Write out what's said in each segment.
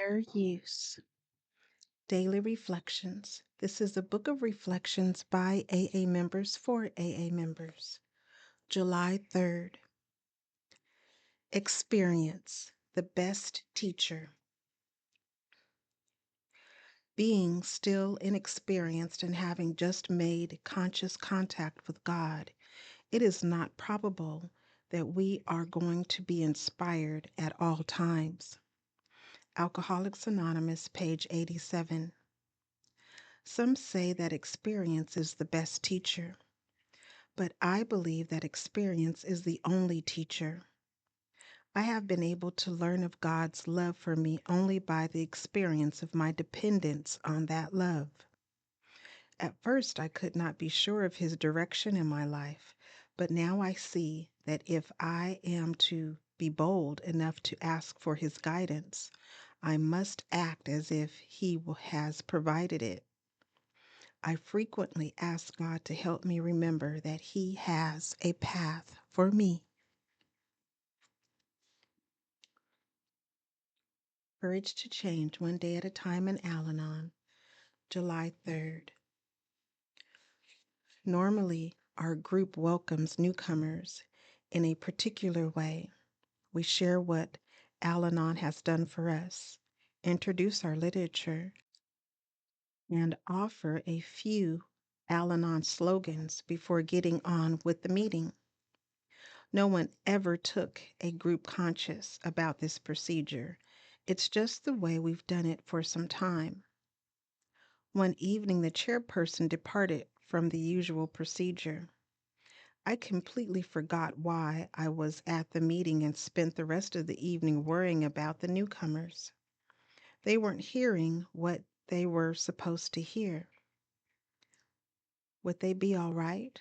Fair use. Daily Reflections. This is a book of reflections by AA members for AA members. July 3rd. Experience, the best teacher. Being still inexperienced and having just made conscious contact with God, it is not probable that we are going to be inspired at all times. Alcoholics Anonymous, page 87. Some say that experience is the best teacher, but I believe that experience is the only teacher. I have been able to learn of God's love for me only by the experience of my dependence on that love. At first, I could not be sure of His direction in my life, but now I see that if I am to be bold enough to ask for His guidance, I must act as if He has provided it. I frequently ask God to help me remember that He has a path for me. Courage to Change, One Day at a Time in Al-Anon, July 3rd. Normally, our group welcomes newcomers in a particular way. We share what Al-Anon has done for us, introduce our literature, and offer a few Al-Anon slogans before getting on with the meeting. No one ever took a group conscious about this procedure. It's just the way we've done it for some time. One evening, the chairperson departed from the usual procedure. I completely forgot why I was at the meeting and spent the rest of the evening worrying about the newcomers. They weren't hearing what they were supposed to hear. Would they be all right?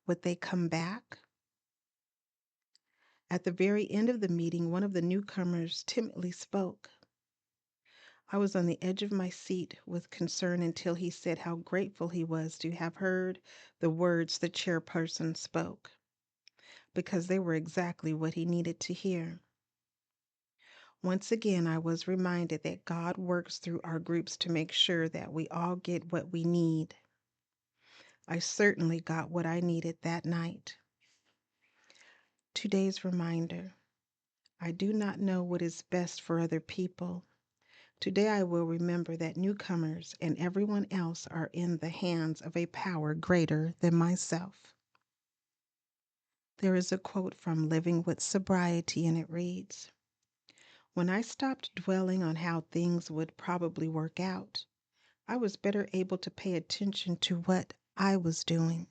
Would they come back? At the very end of the meeting, one of the newcomers timidly spoke. I was on the edge of my seat with concern until he said how grateful he was to have heard the words the chairperson spoke, because they were exactly what he needed to hear. Once again, I was reminded that God works through our groups to make sure that we all get what we need. I certainly got what I needed that night. Today's reminder: I do not know what is best for other people. Today I will remember that newcomers and everyone else are in the hands of a power greater than myself. There is a quote from Living with Sobriety, and it reads, "When I stopped dwelling on how things would probably work out, I was better able to pay attention to what I was doing."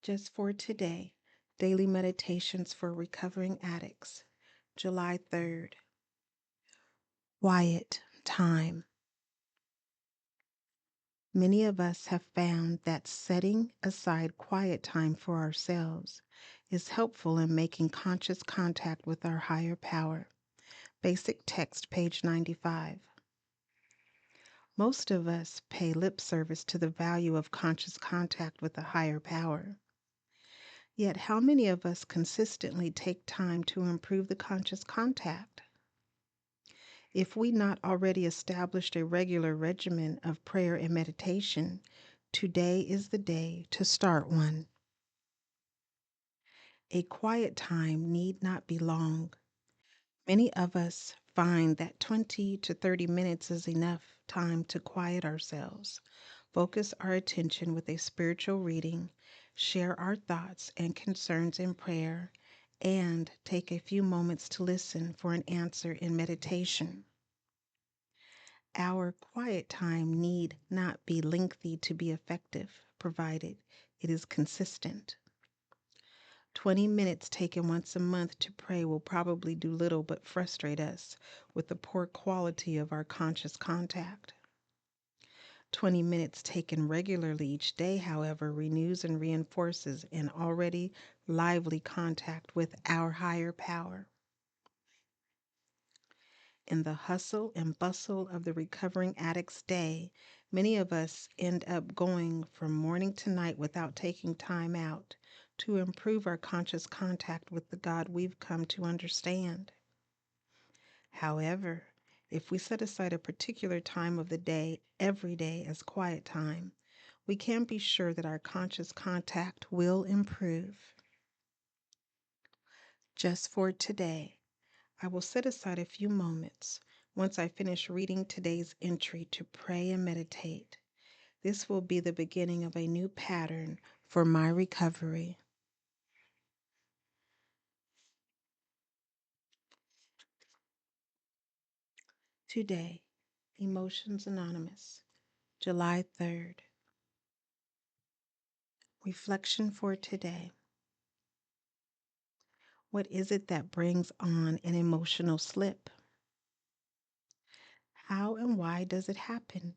Just for today, Daily Meditations for Recovering Addicts, July 3rd. Quiet time. Many of us have found that setting aside quiet time for ourselves is helpful in making conscious contact with our higher power. Basic text, page 95. Most of us pay lip service to the value of conscious contact with a higher power. Yet, how many of us consistently take time to improve the conscious contact? If we not already established a regular regimen of prayer and meditation, today is the day to start one. A quiet time need not be long. Many of us find that 20 to 30 minutes is enough time to quiet ourselves, focus our attention with a spiritual reading, share our thoughts and concerns in prayer, and take a few moments to listen for an answer in meditation. Our quiet time need not be lengthy to be effective, provided it is consistent. 20 minutes taken once a month to pray will probably do little but frustrate us with the poor quality of our conscious contact. 20 minutes taken regularly each day, however, renews and reinforces an already lively contact with our higher power. In the hustle and bustle of the recovering addict's day, many of us end up going from morning to night without taking time out to improve our conscious contact with the God we've come to understand. However, if we set aside a particular time of the day every day as quiet time, we can be sure that our conscious contact will improve. Just for today, I will set aside a few moments once I finish reading today's entry to pray and meditate. This will be the beginning of a new pattern for my recovery. Today, Emotions Anonymous, July 3rd. Reflection for today. What is it that brings on an emotional slip? How and why does it happen?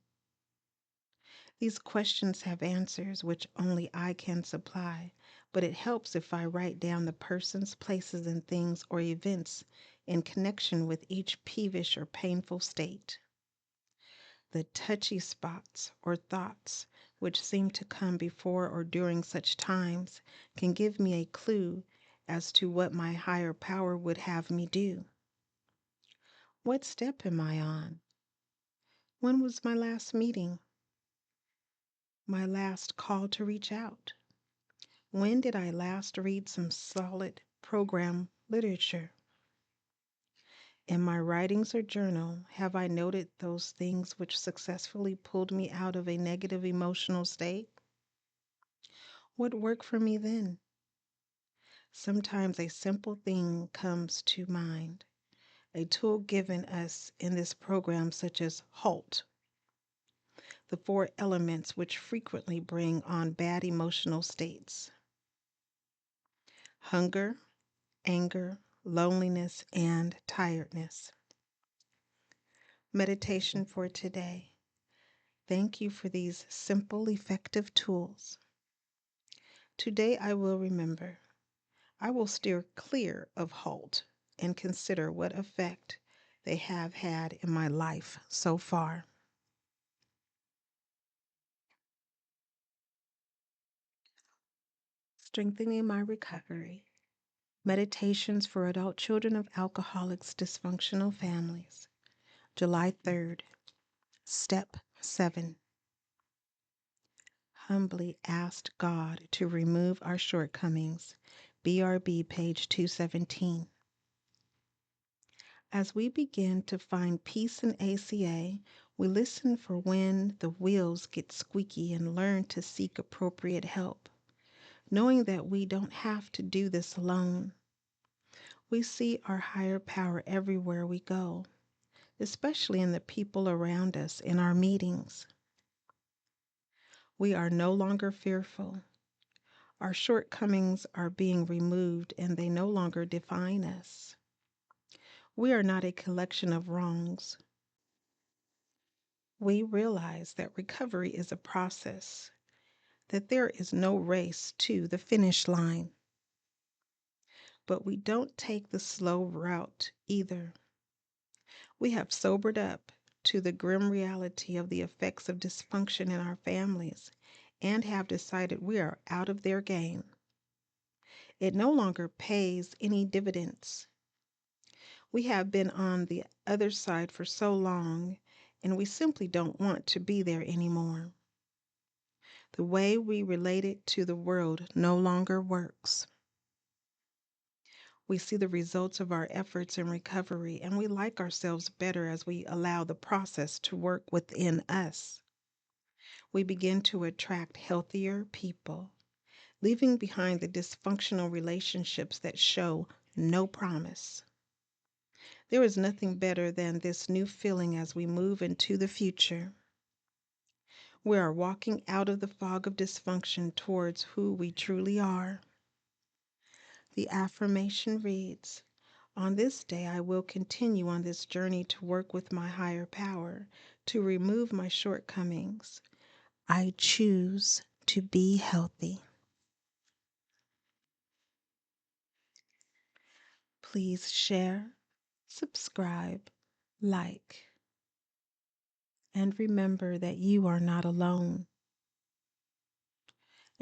These questions have answers which only I can supply, but it helps if I write down the persons, places, and things or events in connection with each peevish or painful state. The touchy spots or thoughts which seem to come before or during such times can give me a clue as to what my higher power would have me do. What step am I on? When was my last meeting? My last call to reach out? When did I last read some solid program literature? In my writings or journal, have I noted those things which successfully pulled me out of a negative emotional state? What worked for me then? Sometimes a simple thing comes to mind, a tool given us in this program, such as HALT, the 4 elements which frequently bring on bad emotional states: hunger, anger, loneliness, and tiredness. Meditation for today. Thank you for these simple, effective tools. Today I will remember. I will steer clear of HALT and consider what effect they have had in my life so far. Strengthening my recovery. Meditations for adult children of alcoholics, dysfunctional families. July 3rd. Step 7. Humbly asked God to remove our shortcomings. BRB, page 217. As we begin to find peace in ACA, we listen for when the wheels get squeaky and learn to seek appropriate help, knowing that we don't have to do this alone. We see our higher power everywhere we go, especially in the people around us in our meetings. We are no longer fearful. Our shortcomings are being removed and they no longer define us. We are not a collection of wrongs. We realize that recovery is a process, that there is no race to the finish line. But we don't take the slow route either. We have sobered up to the grim reality of the effects of dysfunction in our families and have decided we are out of their game. It no longer pays any dividends. We have been on the other side for so long, and we simply don't want to be there anymore. The way we related to the world no longer works. We see the results of our efforts in recovery, and we like ourselves better as we allow the process to work within us. We begin to attract healthier people, leaving behind the dysfunctional relationships that show no promise. There is nothing better than this new feeling as we move into the future. We are walking out of the fog of dysfunction towards who we truly are. The affirmation reads, "On this day I will continue on this journey to work with my higher power, to remove my shortcomings. I choose to be healthy." Please share, subscribe, like, and remember that you are not alone.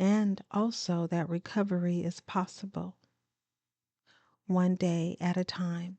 and also that recovery is possible one day at a time.